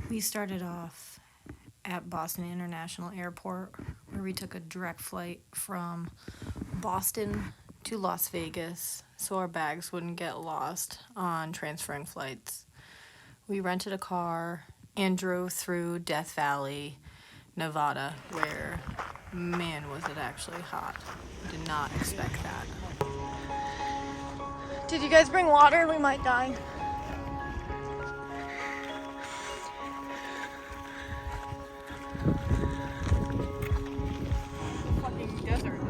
We started off at Boston International Airport, where we took a direct flight from Boston to Las Vegas so our bags wouldn't get lost on transferring flights. We rented a car and drove through Death Valley, Nevada, where, man, was it actually hot. Did not expect that. Did you guys bring water? We might die. Fucking desert.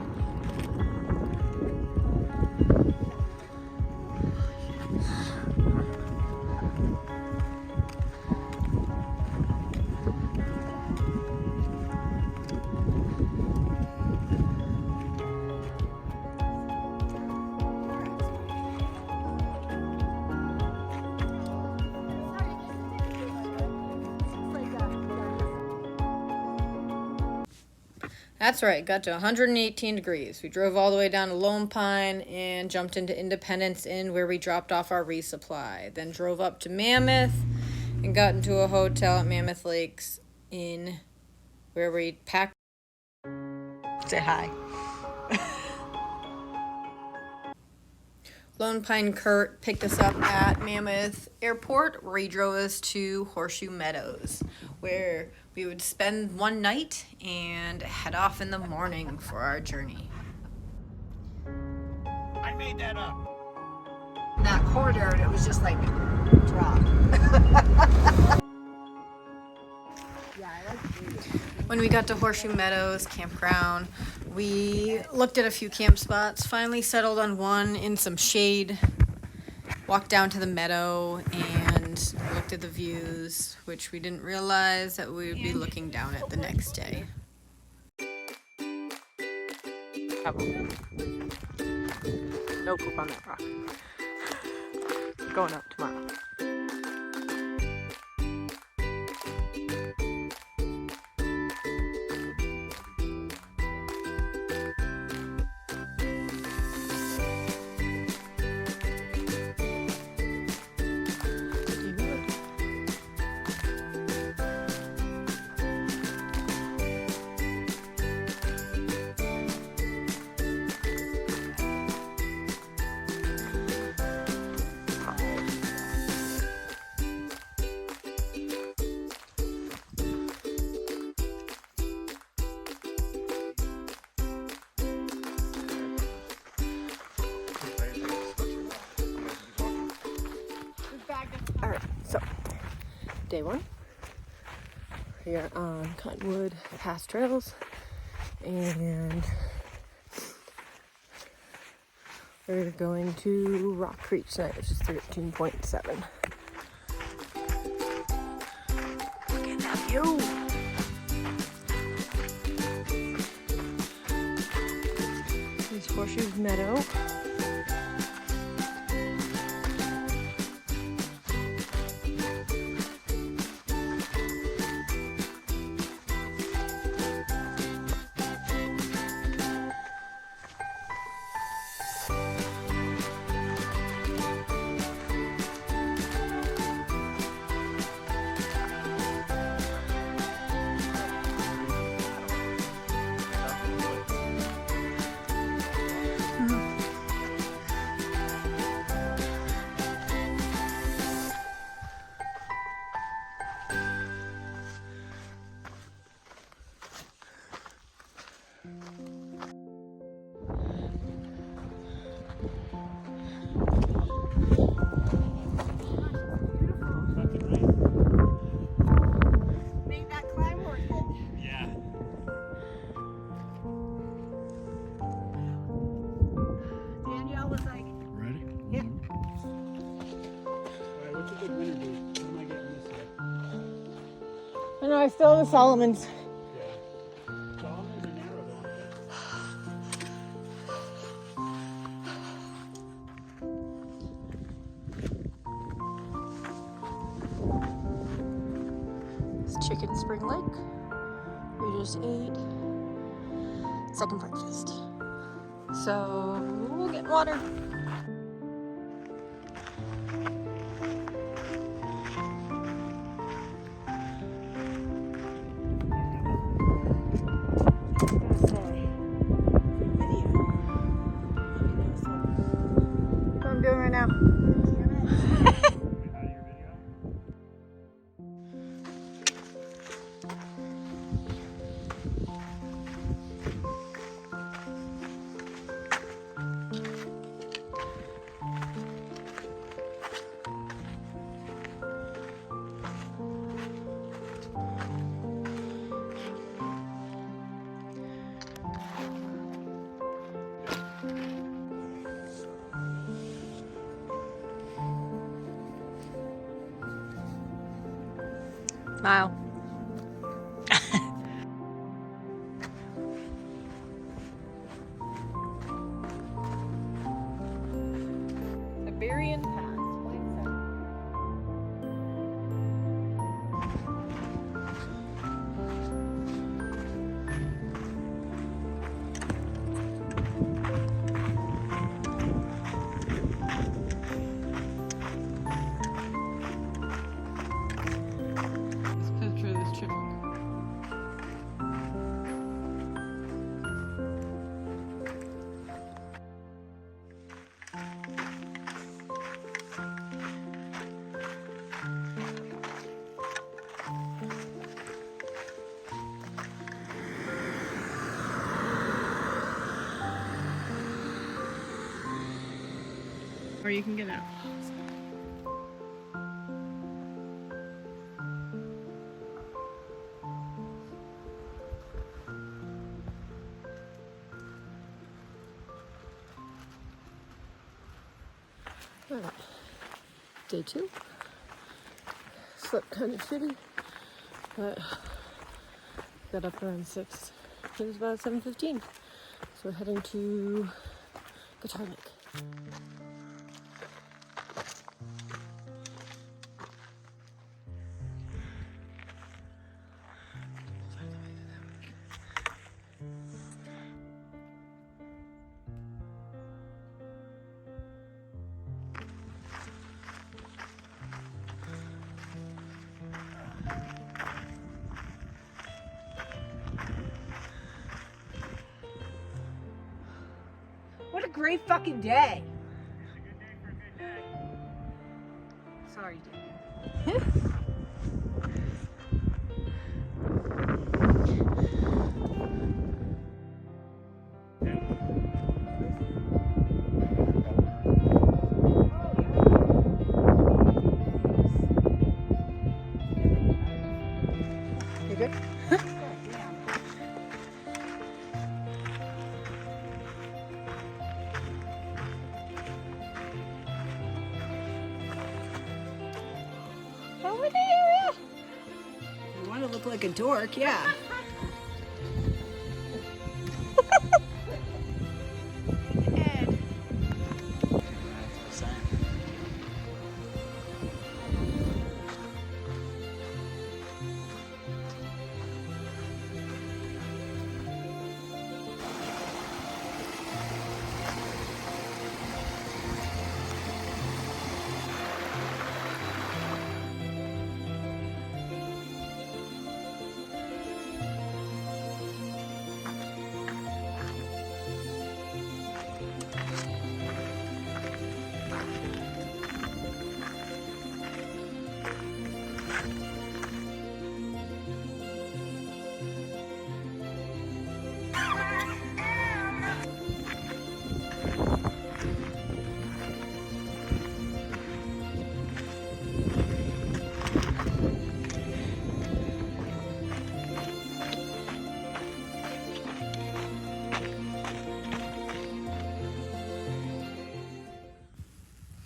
That's right, got to 118 degrees. We drove all the way down to Lone Pine and jumped into Independence Inn where we dropped off our resupply. Then drove up to Mammoth and got into a hotel at Mammoth Lakes Inn where we packed. Say hi. Lone Pine Kurt picked us up at Mammoth Airport where he drove us to Horseshoe Meadows where we would spend one night and head off in the morning for our journey. I made that up. That corridor, and it was just like drop. When we got to Horseshoe Meadows campground, we looked at a few camp spots, finally settled on one in some shade, walked down to the meadow and looked at the views, which we didn't realize that we would be looking down at the next day. No poop on that rock. Going up tomorrow. Alright, so day one. We are on Cottonwood Pass trails and we're going to Rock Creek tonight, which is 13.7. Look at that view! This is Horseshoe Meadow. I know, I still have the Solomons. It's Chicken Spring Lake. We just ate second breakfast. So we'll get water. Smile. Siberian Pass. Picture this chipmunk. Or you can get out. Alright. Day 2. Slept kind of shitty, but got up around 6. It was about 7:15. So we're heading to Guitar Lake. What a great fucking day! Sorry, dude. You good? Over there! You want to look like a dork, yeah. Ed.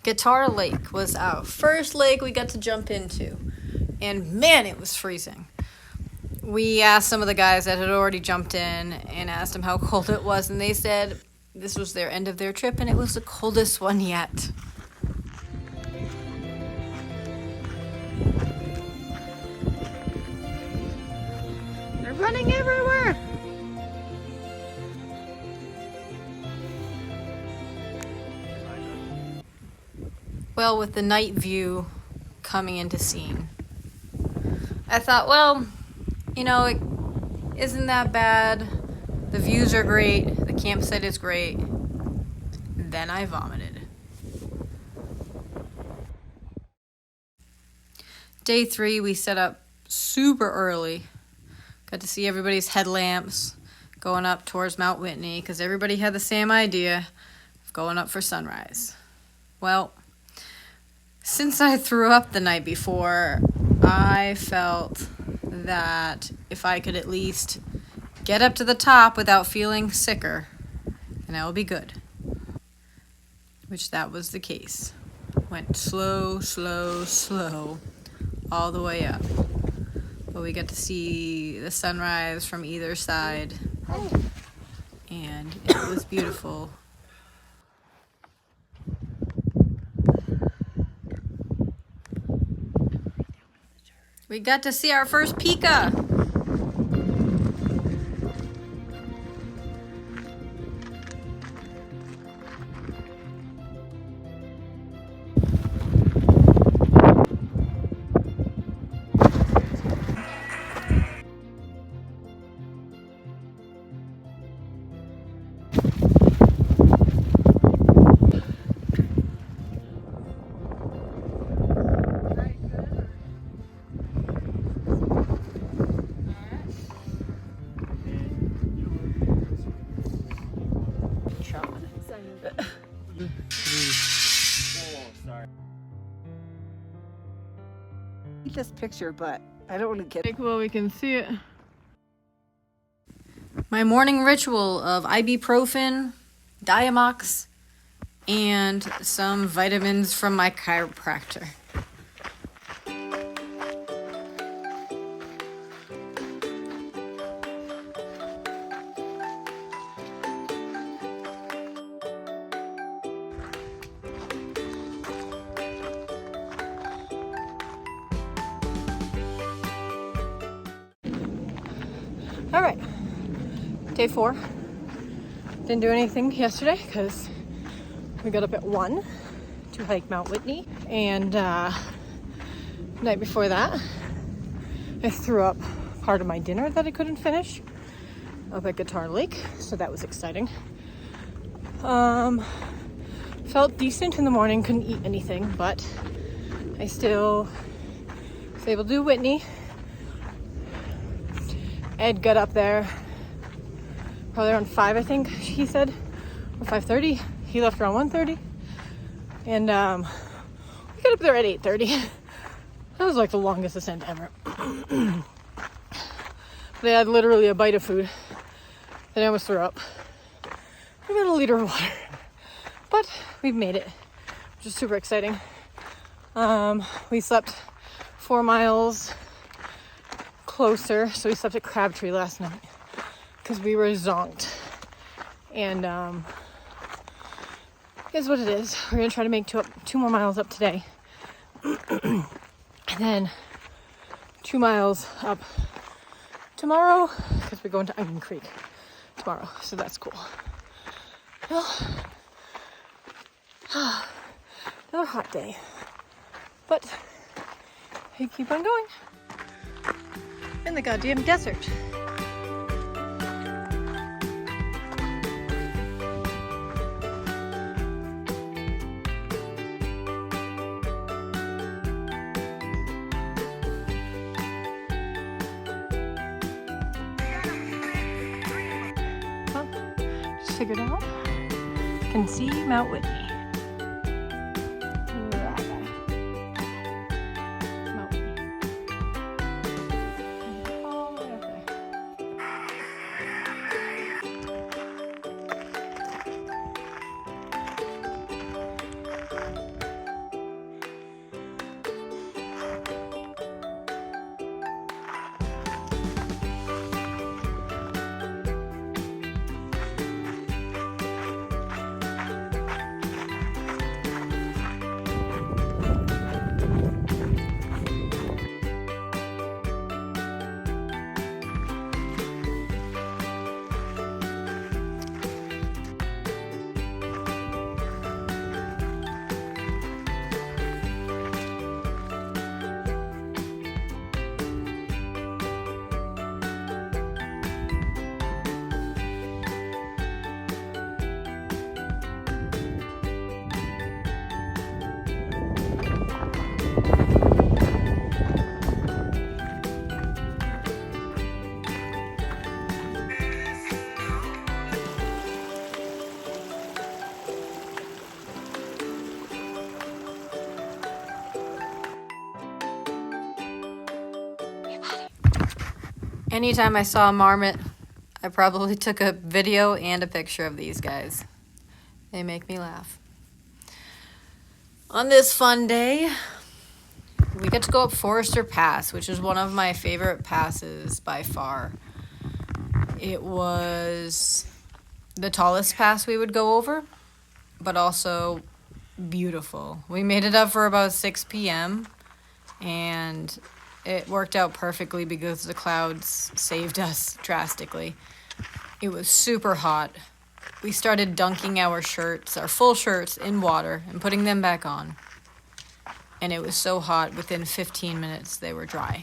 Guitar Lake was our first lake we got to jump into. And man, it was freezing. We asked some of the guys that had already jumped in and asked them how cold it was, and they said this was their end of their trip and it was the coldest one yet. They're running everywhere! Well, with the night view coming into scene, I thought, well, you know, it isn't that bad. The views are great. The campsite is great. Then I vomited. Day 3, we set up super early. Got to see everybody's headlamps going up towards Mount Whitney because everybody had the same idea of going up for sunrise. Well, since I threw up the night before, I felt that if I could at least get up to the top without feeling sicker, then I will be good. Which that was the case. Went slow, slow, slow, all the way up. but we get to see the sunrise from either side, and it was beautiful. We got to see our first pika. This picture, but I don't want to get. Well, we can see it. My morning ritual of ibuprofen, Diamox, and some vitamins from my chiropractor. All right, day 4. Didn't do anything yesterday because we got up at 1 to hike Mount Whitney, and night before that I threw up part of my dinner that I couldn't finish up at Guitar Lake, so that was exciting. Felt decent in the morning, couldn't eat anything, but I still was able to do Whitney. Ed got up there probably around 5, I think he said, or 5:30. He left around 1:30, and we got up there at 8:30. That was like the longest ascent ever. They had literally a bite of food, then I almost threw up. I got a liter of water, but we've made it, which is super exciting. We slept 4 miles closer, so we slept at Crabtree last night because we were zonked, and is what it is. We're gonna try to make 2 more miles up today, and then 2 miles up tomorrow because we're going to Onion Creek tomorrow, so that's cool. Well, another hot day, but I keep on going in the goddamn desert. Well, just figured out I can see Mount Whitney. Anytime I saw a marmot, I probably took a video and a picture of these guys. They make me laugh. On this fun day, we get to go up Forester Pass, which is one of my favorite passes by far. It was the tallest pass we would go over, but also beautiful. We made it up for about 6 p.m. and it worked out perfectly because the clouds saved us drastically. It was super hot. We started dunking our shirts, our full shirts, in water and putting them back on. And it was so hot, within 15 minutes they were dry.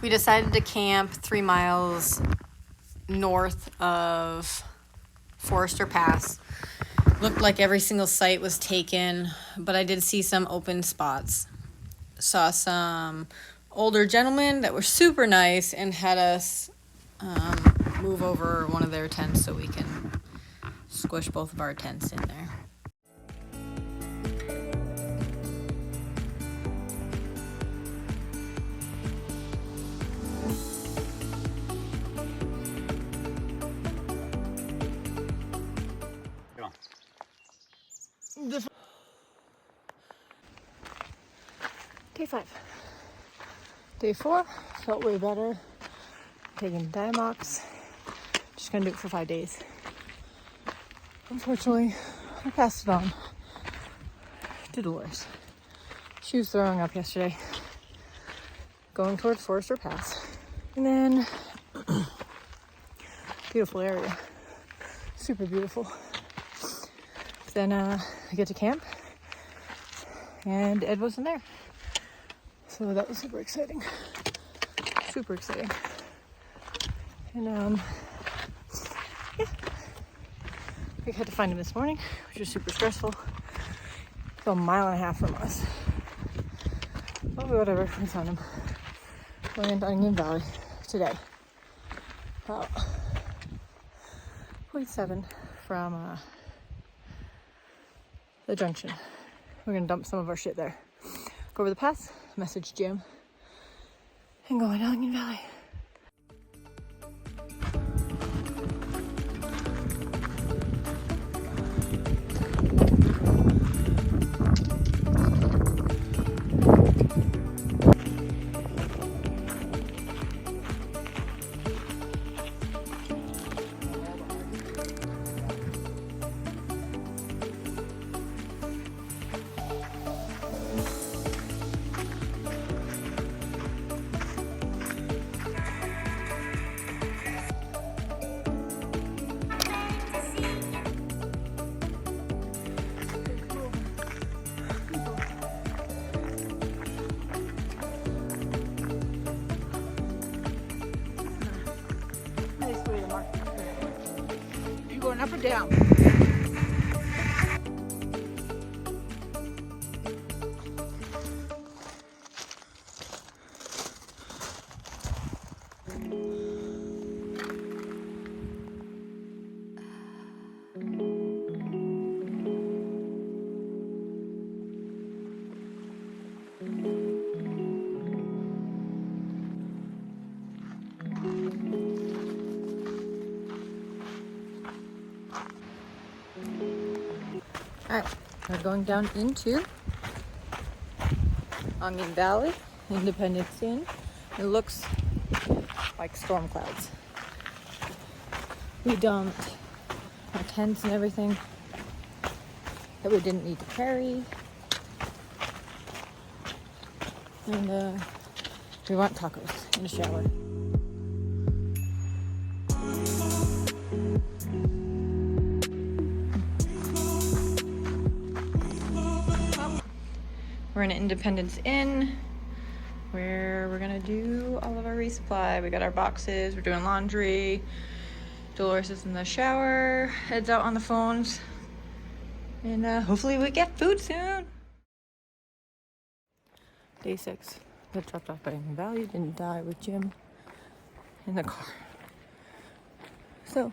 We decided to camp 3 miles north of Forester Pass. Looked like every single site was taken, but I did see some open spots. Saw some older gentlemen that were super nice and had us move over one of their tents so we can squish both of our tents in there. Day 5. Day 4 felt way better. Taking Diamox. Just gonna do it for 5 days. Unfortunately, I passed it on to Dolores. She was throwing up yesterday, going towards Forester Pass. And then, beautiful area. Super beautiful. Then I get to camp, and Ed wasn't there. So that was super exciting. Super exciting. And yeah. We had to find him this morning, which was super stressful. It's a 1.5 miles from us. But whatever, we found him. We're in Onion Valley today. About 0.7 from the junction. We're gonna dump some of our shit there. Go over the pass, message Jim, and go into Onion Valley. You going up or down? Alright, we're going down into Onion Valley, Independence Inn. It looks like storm clouds. We dumped our tents and everything that we didn't need to carry. And We want tacos in the shower. We're in Independence Inn, where we're gonna do all of our resupply. We got our boxes, we're doing laundry. Dolores is in the shower, heads out on the phones, and hopefully we get food soon. Day 6, got dropped off by Valley, didn't die with Jim in the car. So,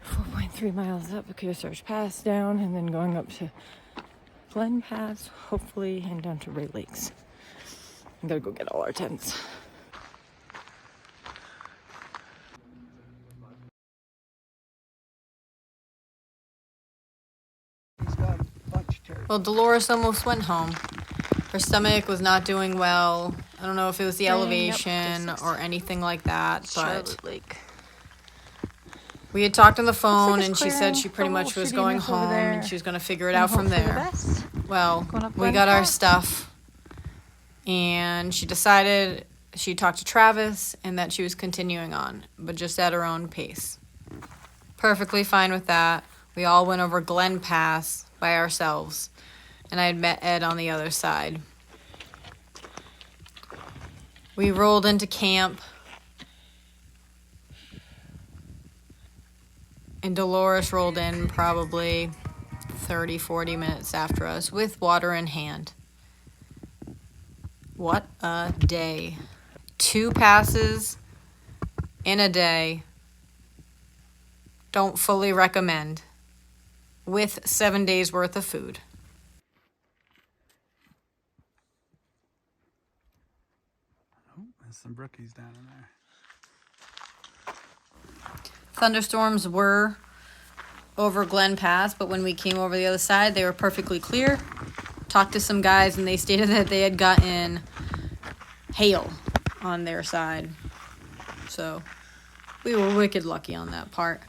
4.3 miles up, Kearsarge Pass down, and then going up to Glen Pass, hopefully, and down to Ray Lakes. I'm gonna go get all our tents. Well, Dolores almost went home. Her stomach was not doing well. I don't know if it was the elevation or anything like that, but we had talked on the phone, and she said she pretty much was going home and she was going to figure it out from there. Well, we got our stuff, and she decided she talked to Travis and that she was continuing on, but just at her own pace. Perfectly fine with that. We all went over Glen Pass by ourselves, and I had met Ed on the other side. We rolled into camp, and Dolores rolled in probably 30, 40 minutes after us with water in hand. What a day. 2 passes in a day. Don't fully recommend. With 7 days worth of food. Oh, there's some brookies down in there. Thunderstorms were over Glen Pass, but when we came over the other side, they were perfectly clear. Talked to some guys, and they stated that they had gotten hail on their side. So we were wicked lucky on that part.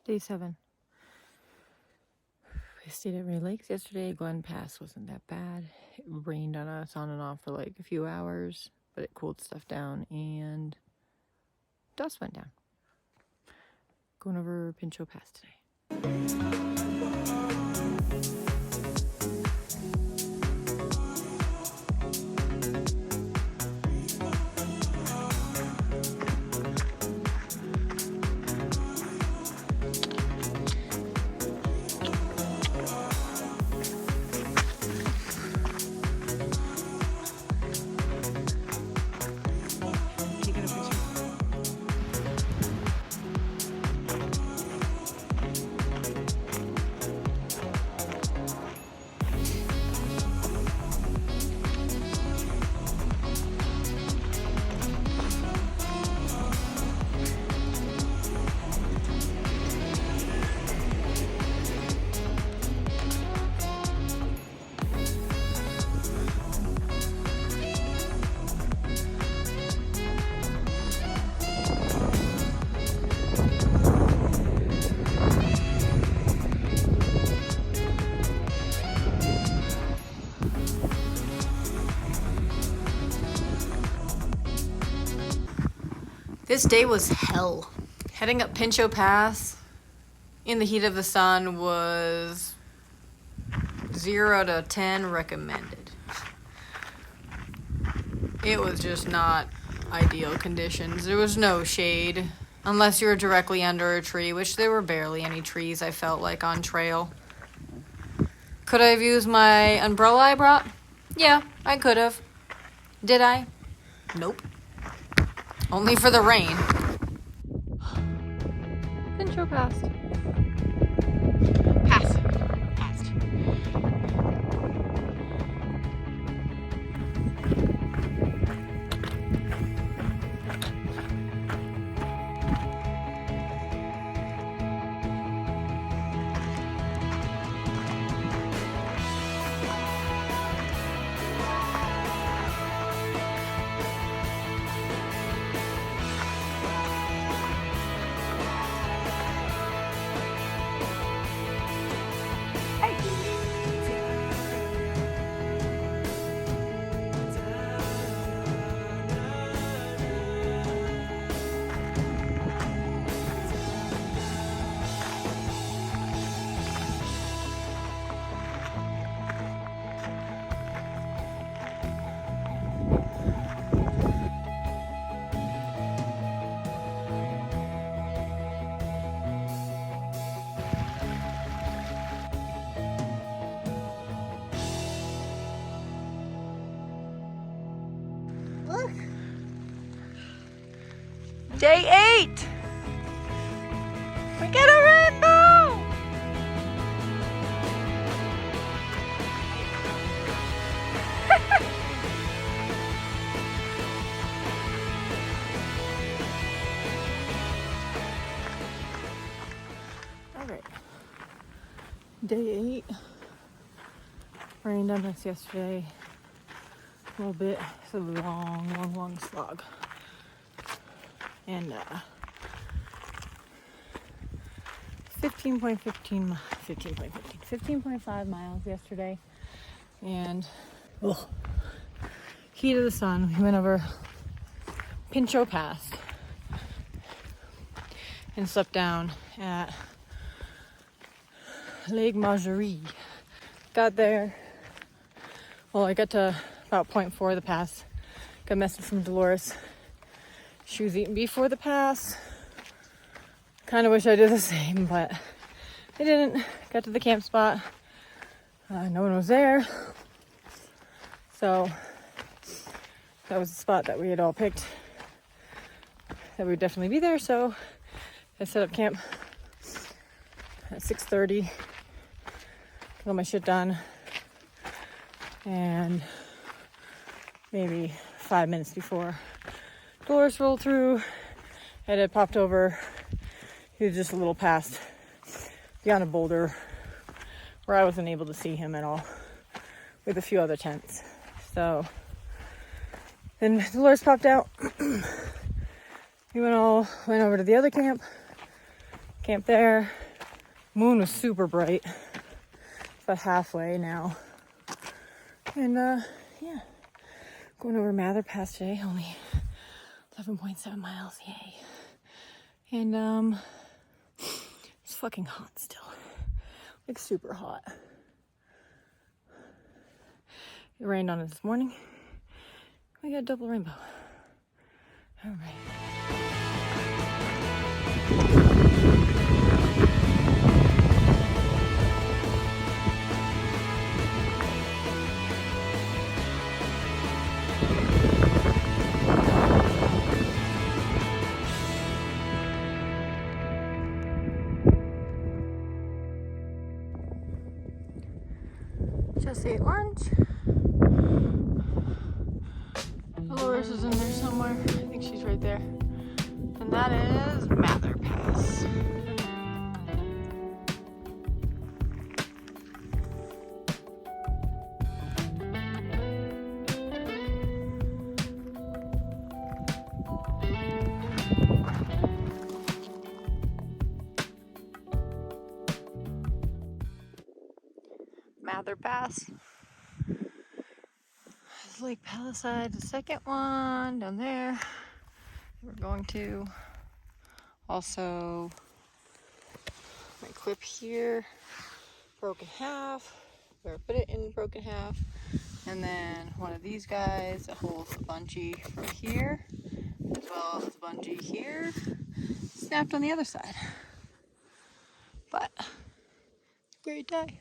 Day 7. We stayed at Ray Lakes yesterday. Glen Pass wasn't that bad. It rained on us on and off for like a few hours, but it cooled stuff down, and dust went down. Going over Pinchot Pass today. This day was hell. Heading up Pinchot Pass in the heat of the sun was 0 to 10 recommended. It was just not ideal conditions. There was no shade, unless you were directly under a tree, which there were barely any trees, I felt like, on trail. Could I have used my umbrella I brought? Yeah, I could have. Did I? Nope. Only for the rain. Pinchot Pass. Passed. Day 8! We get a rainbow! Alright. Day 8. Rained on us yesterday. A little bit. It's a long slog. And 15.5 miles yesterday. And heat of the sun. We went over Pinchot Pass and slept down at Lake Marjorie. Got there. Well, I got to about 0.4 of the pass. Got a message from Dolores. She was eating before the pass. Kind of wish I did the same, but I didn't. Got to the camp spot. No one was there. So that was the spot that we had all picked. That we would definitely be there. So I set up camp at 6:30. Got all my shit done. And maybe 5 minutes before Dolores rolled through, and it popped over. He was just a little past beyond a boulder where I wasn't able to see him at all with a few other tents. So then Dolores popped out. We went over to the other camp there. Moon was super bright. It's about halfway now. And yeah, going over Mather Pass today, only 11.7 miles, yay. And it's fucking hot still, like super hot. It rained on us this morning. We got a double rainbow. All right. Just ate lunch. Dolores is in there somewhere. I think she's right there. And that is Mather Pass. Mather Pass. Lake Palisade, the second one down there. We're going to also my clip here, broken half. Where I put it in broken half, and then one of these guys that holds the bungee from here, as well as the bungee here, snapped on the other side. But great day.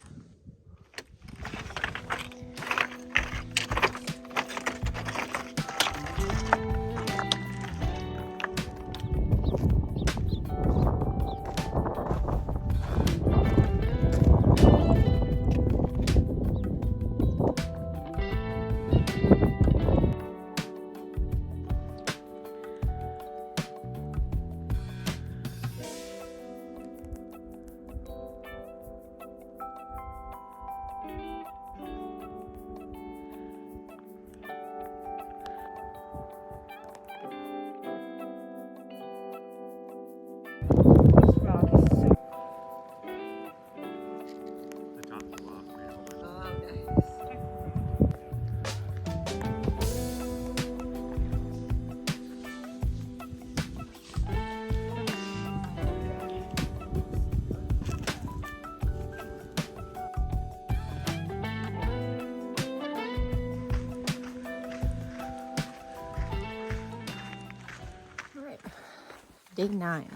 Day 9.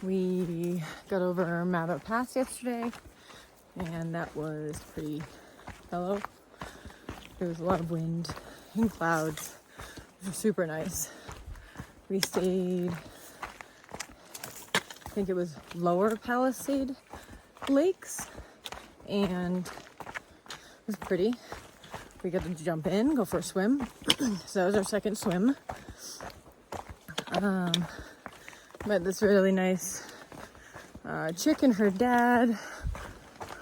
We got over Meadow Pass yesterday, and that was pretty mellow. There was a lot of wind and clouds. It was super nice. We stayed, I think it was Lower Palisade Lakes, and it was pretty. We got to jump in, go for a swim. So that was our second swim. Met this really nice chick and her dad.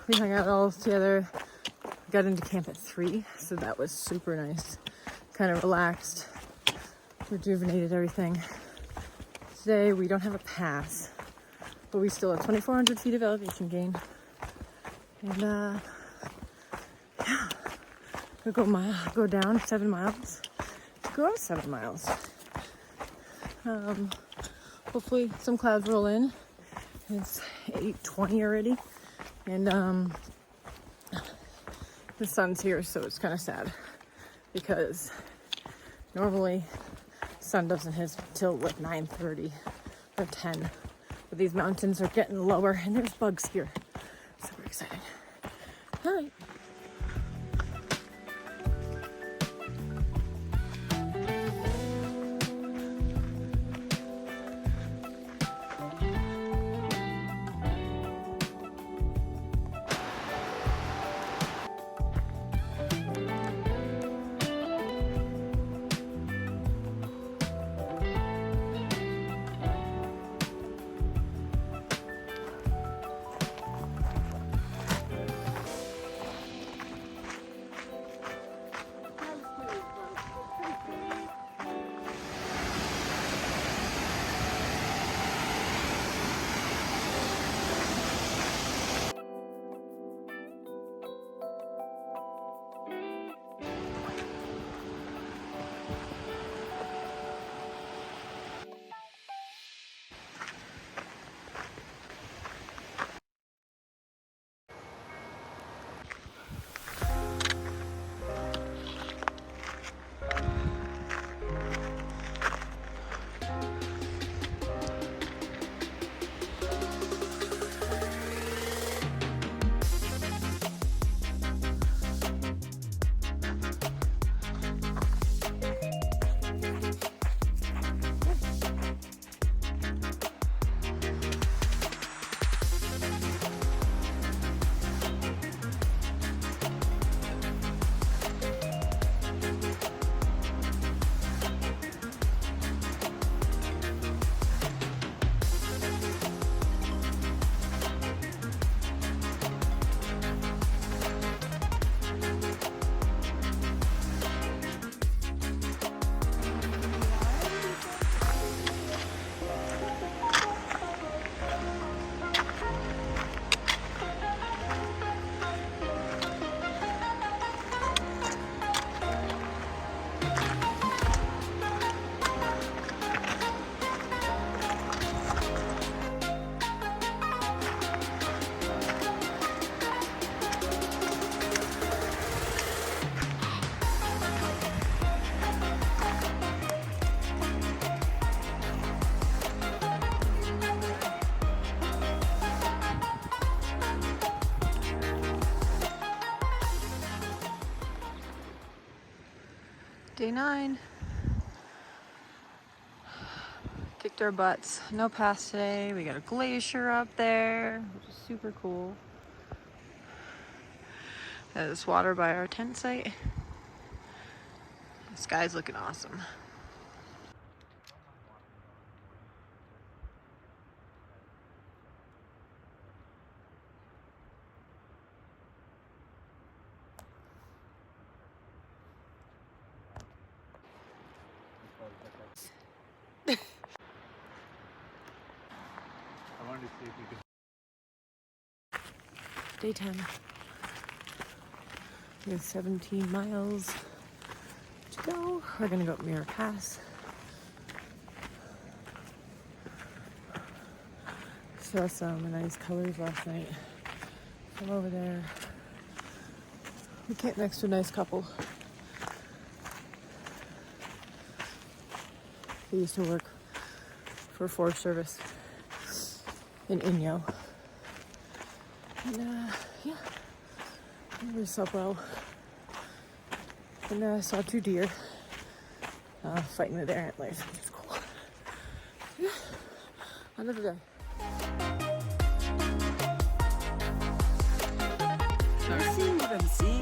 We hung out all together. Got into camp at 3, so that was super nice. Kind of relaxed, rejuvenated everything. Today we don't have a pass, but we still have 2,400 feet of elevation gain. And yeah, we'll go down 7 miles, go up 7 miles. Hopefully some clouds roll in. It's 8:20 already, and the sun's here, so it's kind of sad because normally sun doesn't hit till like 9:30 or 10, but these mountains are getting lower and there's bugs here. Super exciting. All right. Day 9. Kicked our butts. No pass today. We got a glacier up there, which is super cool. There's water by our tent site. The sky's looking awesome. I wanted to see if we could. Day 10. We have 17 miles to go. We're gonna go up Muir Pass. Saw some nice colors last night from over there. We camped next to a nice couple. They used to work for Forest Service in Inyo. And yeah, we slept well. And saw 2 deer fighting with their antlers, which is cool. Another day. I'm seeing what I'm seeing.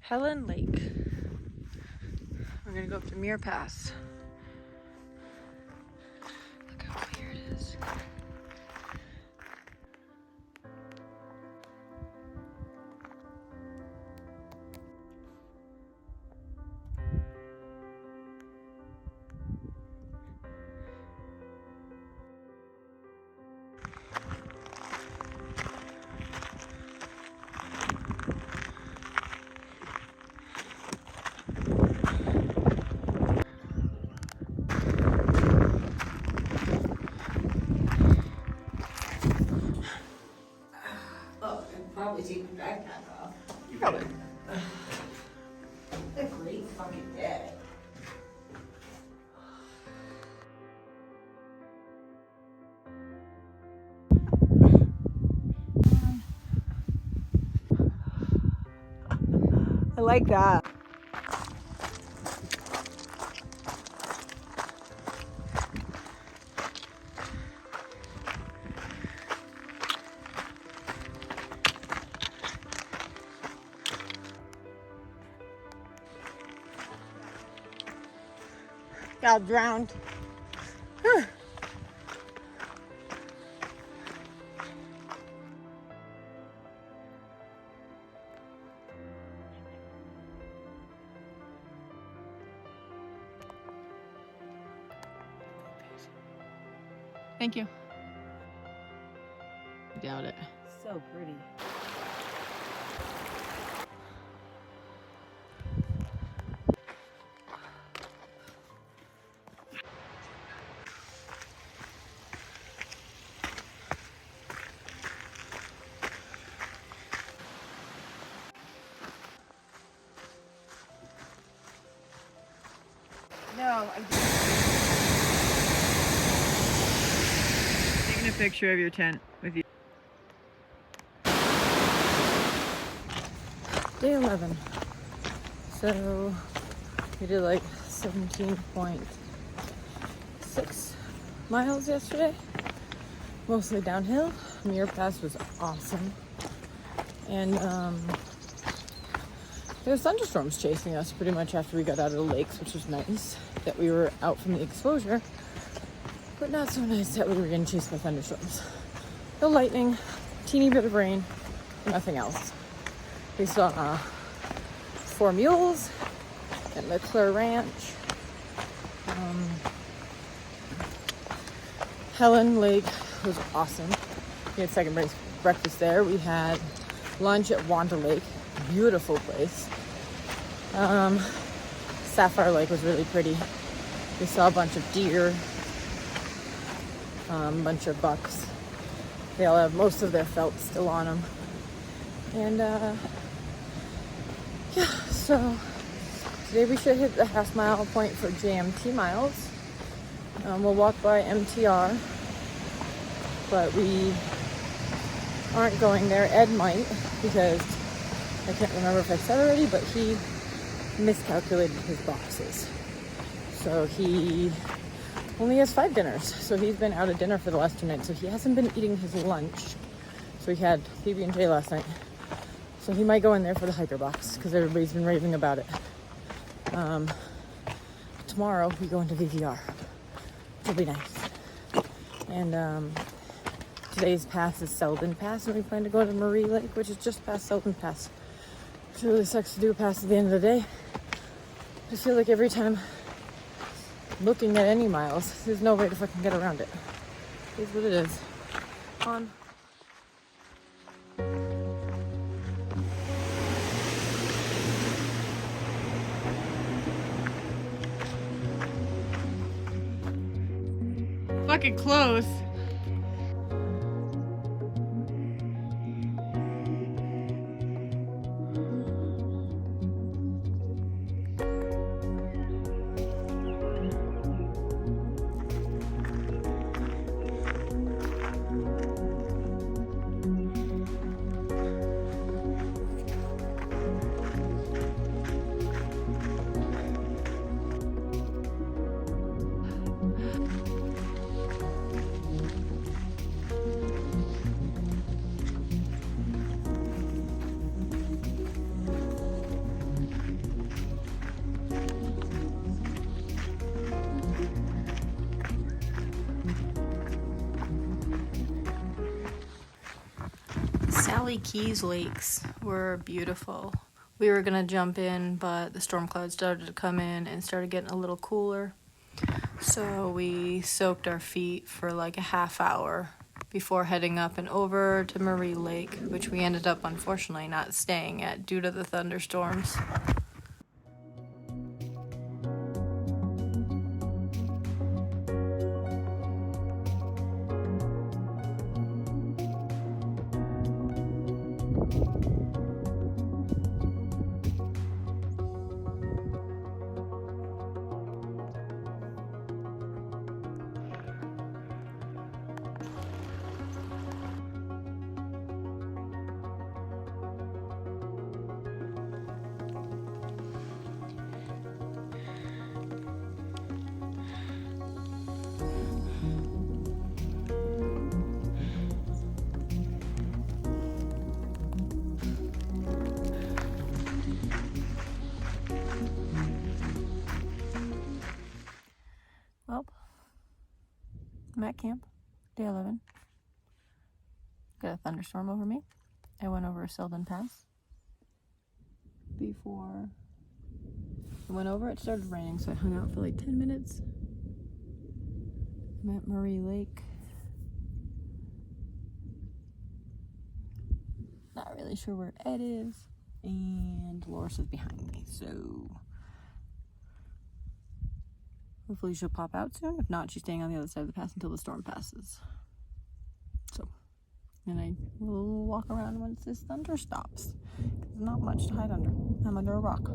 Helen Lake. We're gonna go up to Muir Pass. Look how clear it is. Probably take my backpack off. You probably. A great fucking day. I like that. Got drowned. Thank you. Doubt it. So pretty. No, I didn't. Taking a picture of your tent with you. Day 11. So we did like 17.6 miles yesterday. Mostly downhill. Muir Pass was awesome. And there were thunderstorms chasing us pretty much after we got out of the lakes, which was nice that we were out from the exposure, but not so nice that we were getting chased by thunderstorms. No lightning, teeny bit of rain, nothing else. We saw 4 mules at McClure Ranch. Helen Lake was awesome. We had second breakfast there. We had lunch at Wanda Lake, beautiful place. Sapphire Lake was really pretty. We saw a bunch of deer, a bunch of bucks. They all have most of their felt still on them. And yeah, so today we should hit the half mile point for JMT miles. We'll walk by MTR, but we aren't going there. Ed might, because I can't remember if I said already, but he miscalculated his boxes. So he only has 5 dinners. So he's been out of dinner for the last 2 nights. So he hasn't been eating his lunch. So he had PB&J last night. So he might go in there for the hiker box because everybody's been raving about it. Tomorrow we go into VVR. It'll be nice. And today's pass is Sullivan Pass, and we plan to go to Marie Lake, which is just past Sullivan Pass. It really sucks to do a pass at the end of the day. I feel like every time looking at any miles. There's no way to fucking get around it. Here's what it is. On. Fucking close. Sally Keys lakes were beautiful. We were gonna jump in, but the storm clouds started to come in and started getting a little cooler. So we soaked our feet for like a half hour before heading up and over to Marie Lake, which we ended up unfortunately not staying at due to the thunderstorms. Well, I'm at camp, day 11. Got a thunderstorm over me. I went over Sullivan Pass. Before I went over, it started raining, so I hung out for like 10 minutes. I'm at Marie Lake. Not really sure where Ed is. And Loris is behind me, so hopefully she'll pop out soon. If not, she's staying on the other side of the pass until the storm passes. So, and I will walk around once this thunder stops. There's not much to hide under. I'm under a rock.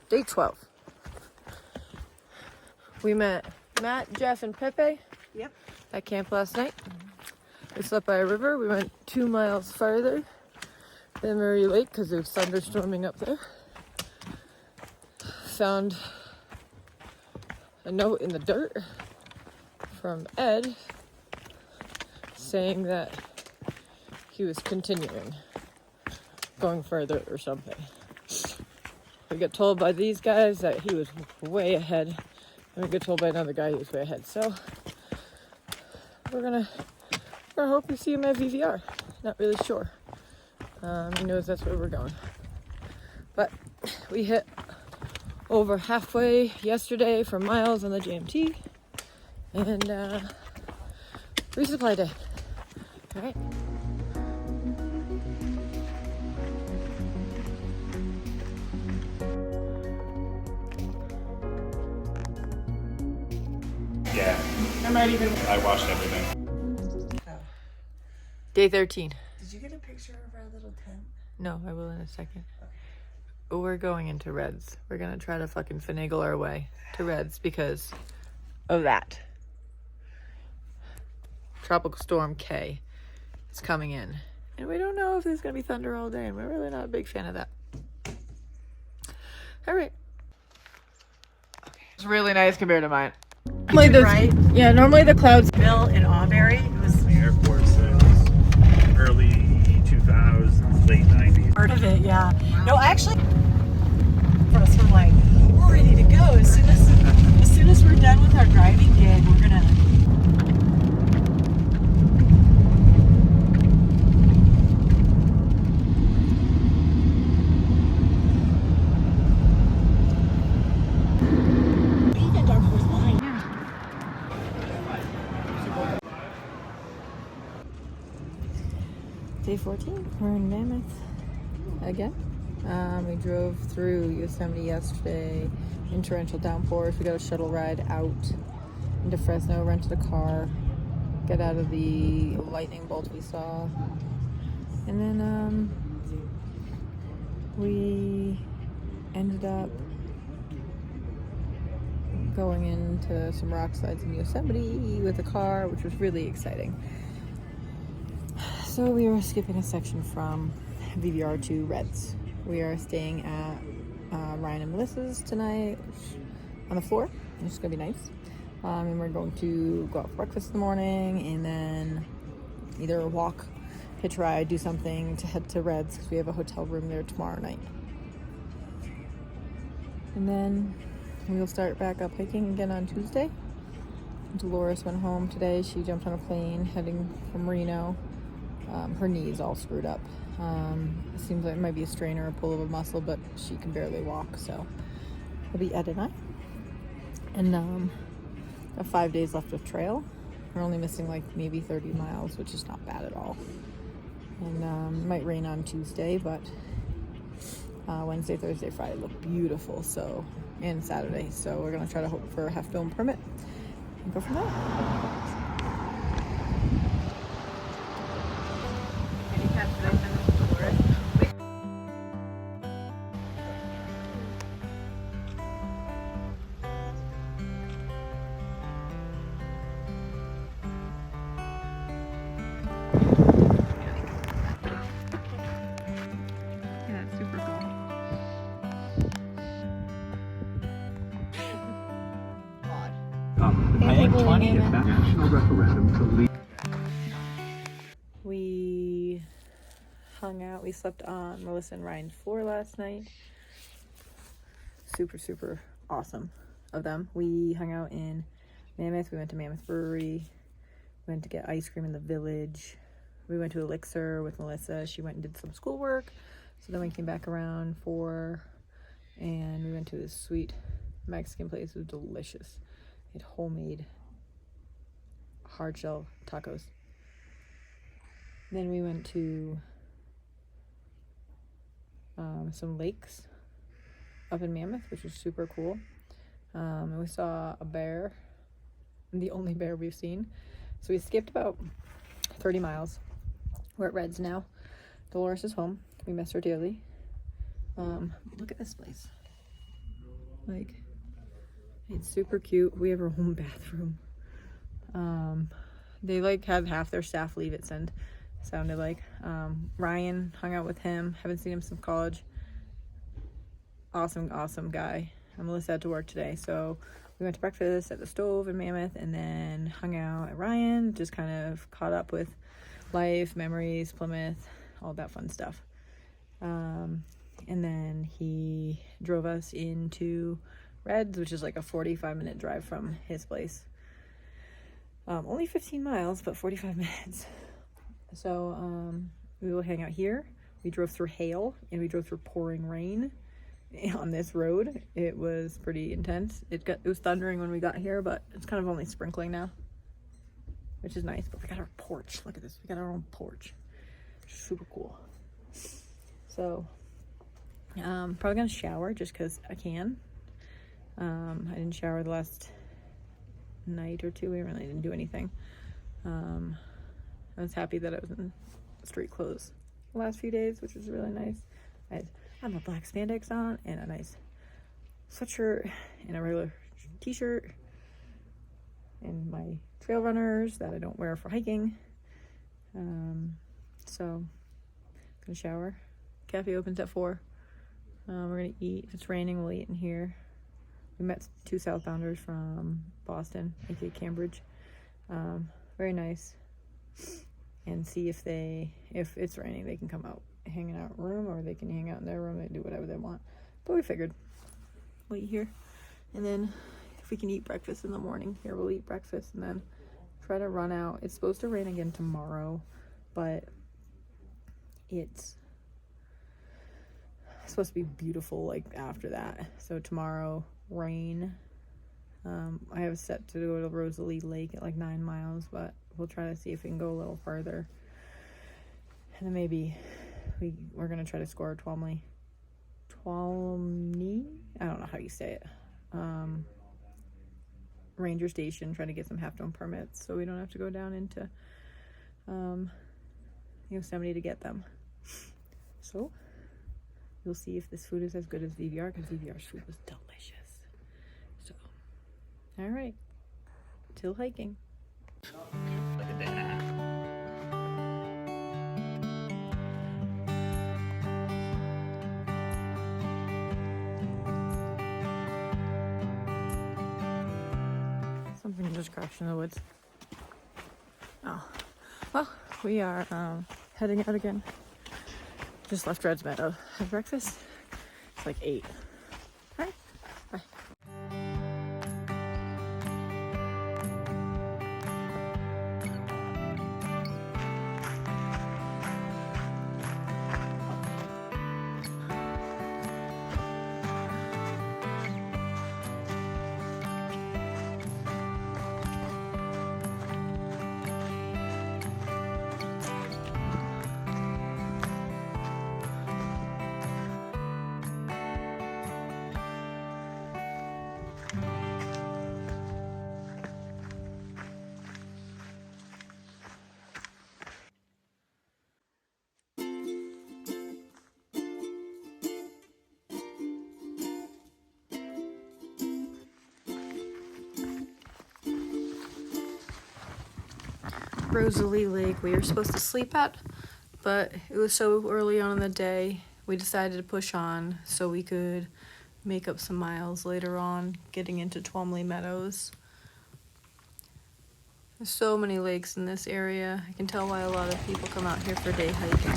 Day 12. We met Matt, Jeff, and Pepe. Yep. At camp last night. We slept by a river. We went 2 miles farther than Marie Lake because it was thunderstorming up there. Found a note in the dirt from Ed saying that he was continuing, going further or something. We get told by these guys that he was way ahead, and we get told by another guy he was way ahead. So we're gonna hope we see him at VVR. Not really sure. He knows that's where we're going. But we hit over halfway yesterday for miles on the JMT, and resupply day. All right. Yeah, I watched everything. Day 13. Did you get a picture of our little tent? No, I will in a second. We're going into Reds. We're gonna try to fucking finagle our way to Reds because of that. Tropical Storm K is coming in. And we don't know if there's gonna be thunder all day, and we're really not a big fan of that. All right. Okay. It's really nice compared to mine. Normally Right? Yeah, normally the clouds. Bill in Auberry. It was The Air Force says early 2000s, late 90s. part of it, yeah. No, actually, for us, we're like, we're ready to go as soon as we're done with our driving gig, we're gonna. Day 14, we're in Mammoth again. We drove through Yosemite yesterday in torrential downpours. We got a shuttle ride out into Fresno, rented a car, get out of the lightning bolt we saw, and then we ended up going into some rock slides in Yosemite with a car, which was really exciting. So we are skipping a section from VVR to Reds. We are staying at Ryan and Melissa's tonight on the floor. It's gonna be nice. And we're going to go out for breakfast in the morning and then either walk, hitch a ride, do something to head to Reds because we have a hotel room there tomorrow night. And then we'll start back up hiking again on Tuesday. Dolores went home today. She jumped on a plane heading from Reno. Her knee is all screwed up. It seems like it might be a strain or a pull of a muscle, but she can barely walk, so it'll be Ed and I. And have 5 days left of trail. We're only missing like maybe 30 miles, which is not bad at all. And it might rain on Tuesday, but Wednesday, Thursday, Friday look beautiful, so, and Saturday. So we're gonna try to hope for a half-dome permit and go from there. I think 20 if that. National referendum to leave. We hung out. We slept on Melissa and Ryan's floor last night. Super, super awesome of them. We hung out in Mammoth. We went to Mammoth Brewery. We went to get ice cream in the village. We went to Elixir with Melissa. She went and did some schoolwork. So then we came back around 4 and we went to this sweet Mexican place. It was delicious. It had homemade hard shell tacos. Then we went to some lakes up in Mammoth, which was super cool. And we saw a bear, the only bear we've seen. So we skipped about 30 miles. We're at Reds now. Dolores is home. We miss her dearly. Look at this place. Like, it's super cute. We have our own bathroom. They like have half their staff leave, it sounded like. Ryan hung out with him. Haven't seen him since college. Awesome guy. Melissa had to work today, so we went to breakfast at the stove in Mammoth and then hung out at Ryan. Just kind of caught up with life, memories, Plymouth, all that fun stuff. And then he drove us into Reds, which is like a 45-minute drive from his place. Only 15 miles, but 45 minutes. So we will hang out here. We drove through hail and we drove through pouring rain on this road. It was pretty intense. It was thundering when we got here, but it's kind of only sprinkling now, which is nice. But we got our porch. Look at this. We got our own porch. Super cool. So probably gonna shower just because I can. I didn't shower the last night or two. We really didn't do anything. I was happy that I was in street clothes the last few days, which was really nice. I had my black spandex on and a nice sweatshirt and a regular t-shirt and my trail runners that I don't wear for hiking. So gonna shower. Cafe opens at 4. We're gonna eat. If it's raining, we'll eat in here. We met 2 southbounders from Boston, aka Cambridge. Very nice. And see if it's raining, they can come out, hang in our room, or they can hang out in their room and do whatever they want. But we figured we'll eat here. And then we can eat breakfast in the morning. Here, we'll eat breakfast and then try to run out. It's supposed to rain again tomorrow, but it's supposed to be beautiful like after that. So tomorrow, rain. I have set to go to Rosalie Lake at like 9 miles, but we'll try to see if we can go a little further. And then maybe we're gonna try to score Twomley. I don't know how you say it. Ranger Station, try to get some half-dome permits so we don't have to go down into Yosemite to get them. So we'll see if this food is as good as VVR, because VVR's food was delicious. So, all right, till hiking. Look at that. Something just crashed in the woods. Oh, well, we are heading out again. Just left Red's Meadow. Had breakfast. It's like 8. All right, bye. Rosalie Lake we were supposed to sleep at, but it was so early on in the day we decided to push on so we could make up some miles later on getting into Twomley Meadows. There's so many lakes in this area. I can tell why a lot of people come out here for day hiking.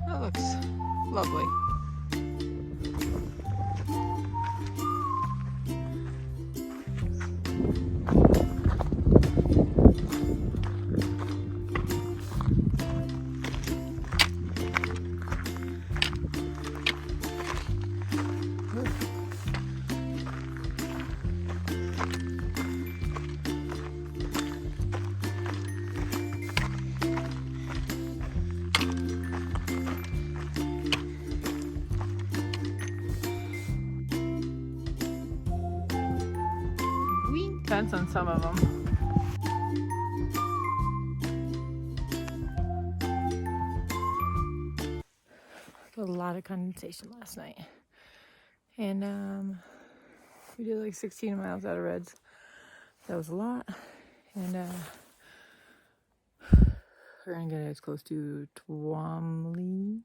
That looks lovely. Fence on some of them. A lot of condensation last night, and we did like 16 miles out of Reds. That was a lot, and we're gonna get as close to Twomley.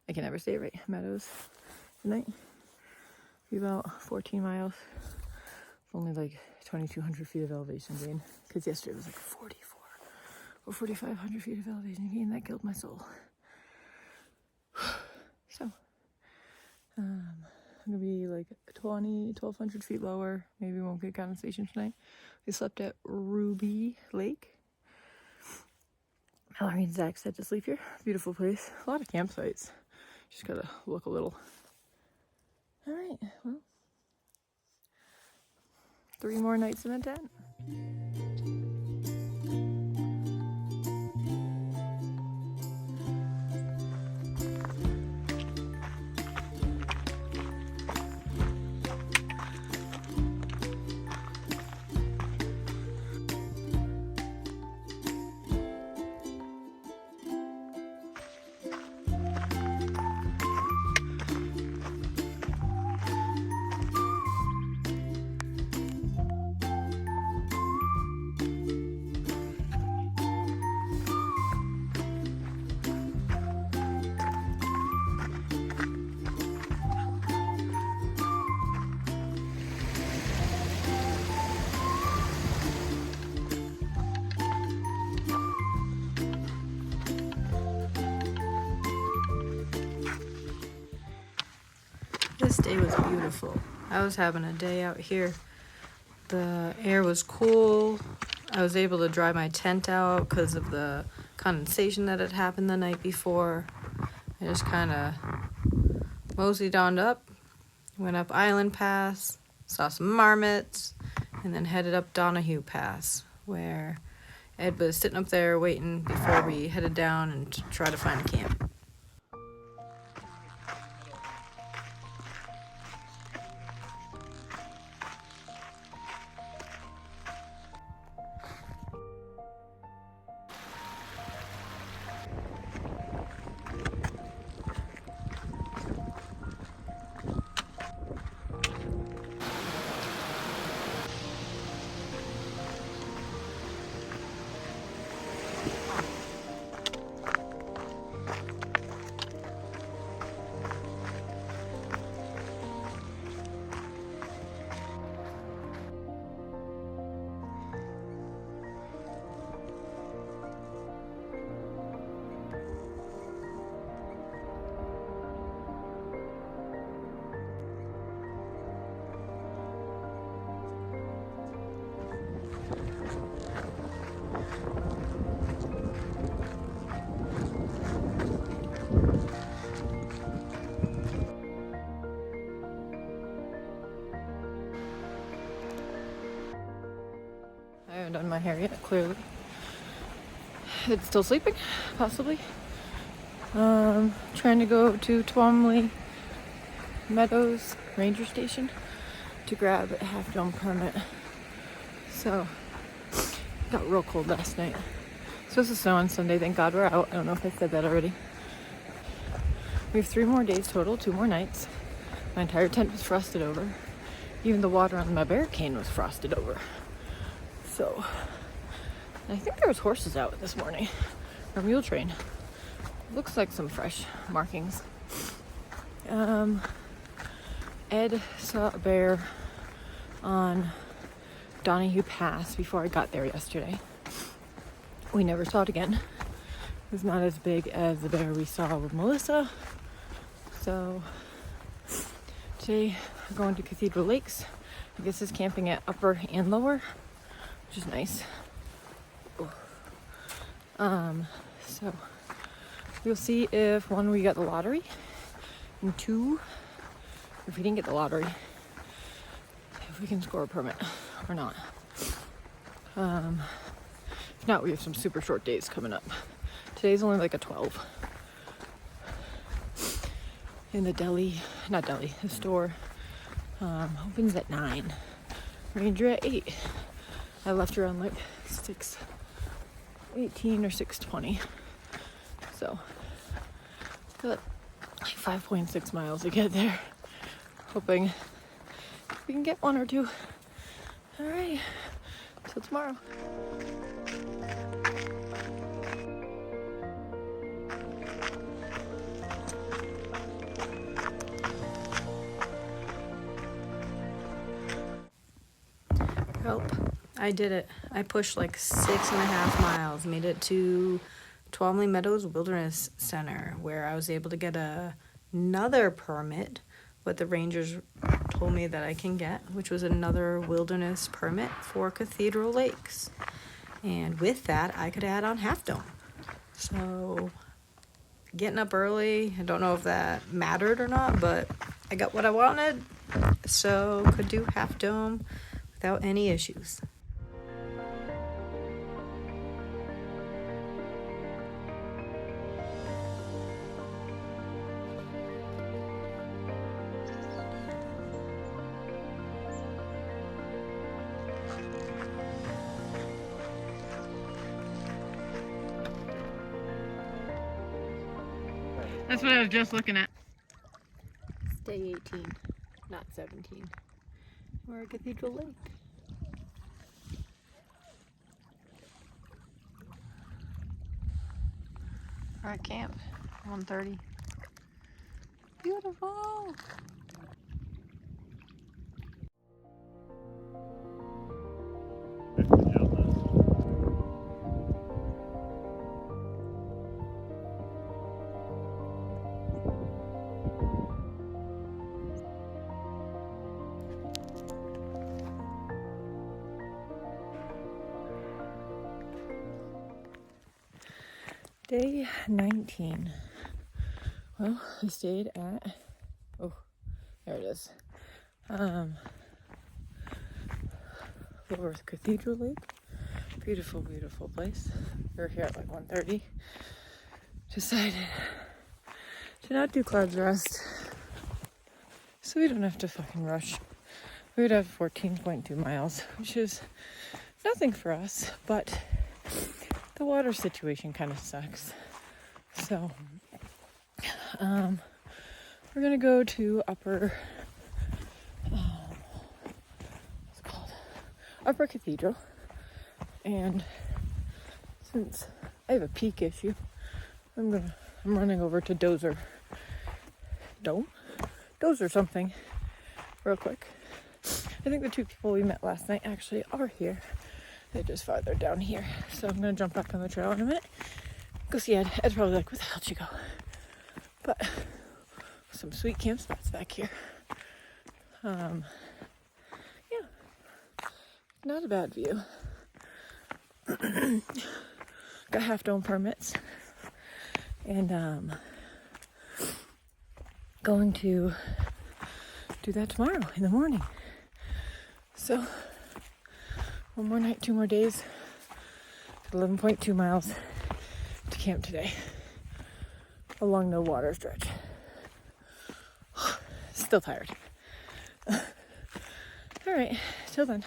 I can never say it right. Meadows tonight. Be about 14 miles. Only like 2,200 feet of elevation gain, because yesterday was like 44 or 4,500 feet of elevation gain. That killed my soul. So I'm gonna be like 1,200 feet lower. Maybe we won't get condensation tonight. We slept at Ruby Lake. Mallory and Zach said to sleep here. Beautiful place. A lot of campsites. Just gotta look a little. All right, well, 3 more nights in the tent. This day was beautiful. I was having a day out here. The air was cool. I was able to dry my tent out because of the condensation that had happened the night before. I just kind of moseyed on up, went up Island Pass, saw some marmots, and then headed up Donahue Pass, where Ed was sitting up there waiting before we headed down and try to find a camp. I haven't done my hair yet, clearly. It's still sleeping, possibly. Trying to go to Twomley Meadows Ranger Station to grab a half dome permit. So, got real cold last night. It's supposed to snow on Sunday, thank God we're out. I don't know if I said that already. We have 3 more days total, 2 more nights. My entire tent was frosted over. Even the water on my barricade was frosted over. So, I think there was horses out this morning, or mule train. Looks like some fresh markings. Ed saw a bear on Donahue Pass before I got there yesterday. We never saw it again. It was not as big as the bear we saw with Melissa. So today we're going to Cathedral Lakes. I guess it's camping at Upper and Lower, which is nice. So we'll see if 1, we got the lottery, and 2, if we didn't get the lottery, if we can score a permit or not. If not, we have some super short days coming up. Today's only like a 12. And the store opens at 9. Ranger at 8. I left around like 6:18 or 6:20. So, got like 5.6 miles to get there. Hoping we can get 1 or 2. All right, till tomorrow. Help. I did it. I pushed like 6.5 miles, made it to Twomley Meadows Wilderness Center, where I was able to get another permit, what the rangers told me that I can get, which was another wilderness permit for Cathedral Lakes. And with that, I could add on Half Dome. So, getting up early, I don't know if that mattered or not, but I got what I wanted, so could do Half Dome without any issues. That's what I was just looking at. It's day 18, not 17. We're at Cathedral Lake. We're at camp, 1:30. Beautiful! Day 19. Well, I stayed at, oh, there it is. Over Cathedral Lake. Beautiful, beautiful place. We were here at like 1:30. Decided to not do Cloud's Rest, so we don't have to fucking rush. We would have 14.2 miles, which is nothing for us, but the water situation kind of sucks. So, we're gonna go to Upper Cathedral, and since I have a peak issue, I'm running over to Dozer something real quick. I think the two people we met last night actually are here. They're just farther down here. So I'm gonna jump back on the trail in a minute. Go see Ed. Ed's probably like, where the hell did you go? But some sweet camp spots back here. Yeah. Not a bad view. Got half dome permits. And going to do that tomorrow in the morning. So, one more night, 2 more days. 11.2 miles to camp today. Along no water stretch. Still tired. Alright, till then.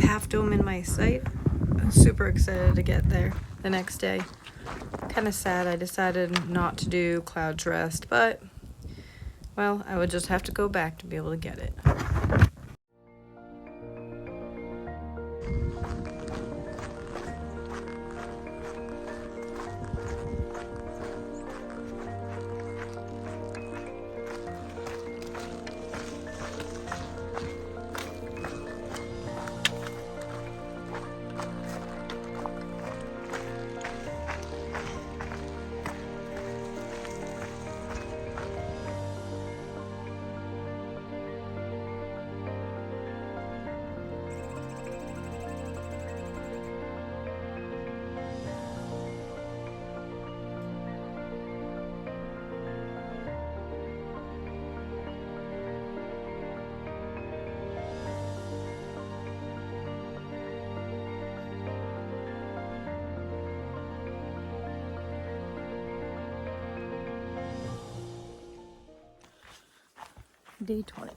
Half Dome in my sight. I'm super excited to get there the next day. Kind of sad I decided not to do Cloud's Rest, but, well, I would just have to go back to be able to get it. Day 20.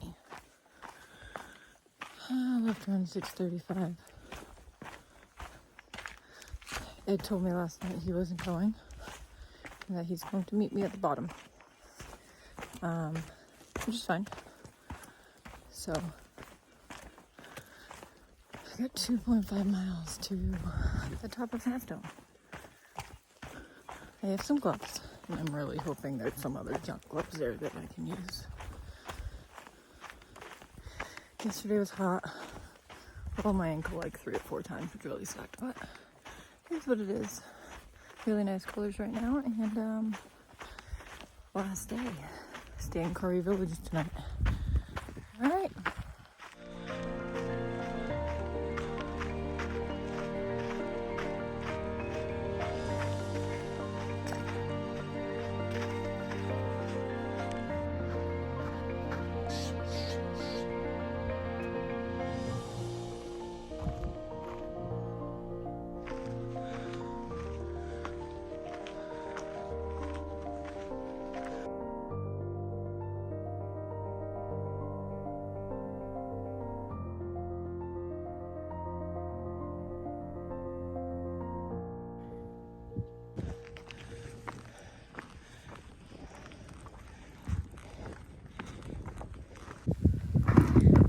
I left around 6:35. Ed told me last night he wasn't going, and that he's going to meet me at the bottom, which is fine. So I got 2.5 miles to the top of Half Dome. I have some gloves, and I'm really hoping there's some other junk gloves there that I can use. Yesterday was hot. Rolled my ankle like 3 or 4 times, which really sucked, but here's what it is. Really nice colors right now, and last day. Stay in Curry Village tonight. All right.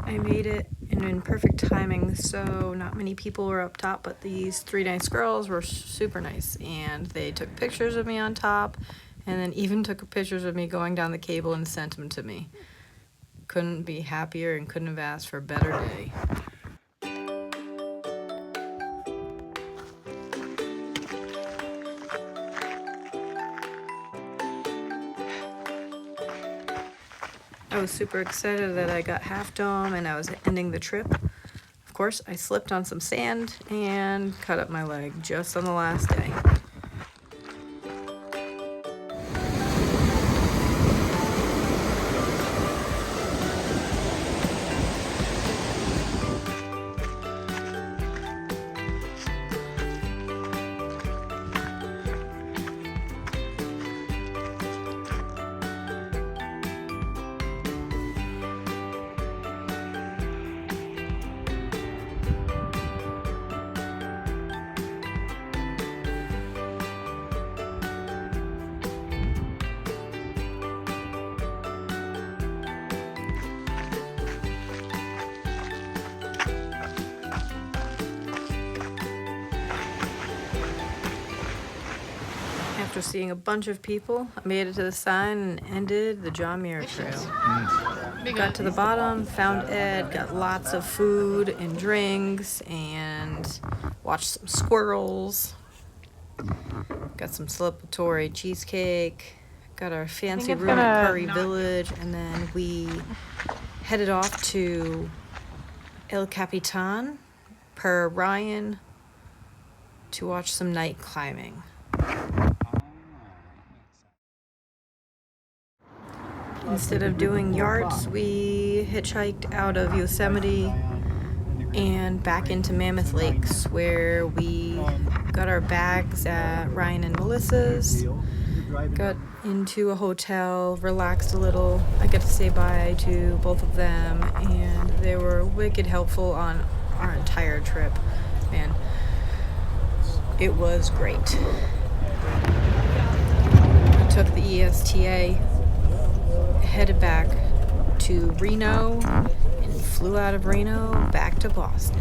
I made it in perfect timing, so not many people were up top, but these 3 nice girls were super nice, and they took pictures of me on top, and then even took pictures of me going down the cable and sent them to me. Couldn't be happier and couldn't have asked for a better day. I was super excited that I got Half Dome and I was ending the trip. Of course, I slipped on some sand and cut up my leg just on the last day. After seeing a bunch of people, I made it to the sign and ended the John Muir Trail. Got to the bottom, found Ed, got lots of food and drinks, and watched some squirrels. Got some celebratory cheesecake. Got our fancy room at Curry Village, and then we headed off to El Capitan, per Ryan, to watch some night climbing. Instead of doing yards, we hitchhiked out of Yosemite and back into Mammoth Lakes, where we got our bags at Ryan and Melissa's, got into a hotel, relaxed a little. I got to say bye to both of them, and they were wicked helpful on our entire trip. Man, it was great. I took the ESTA, headed back to Reno, and flew out of Reno back to Boston.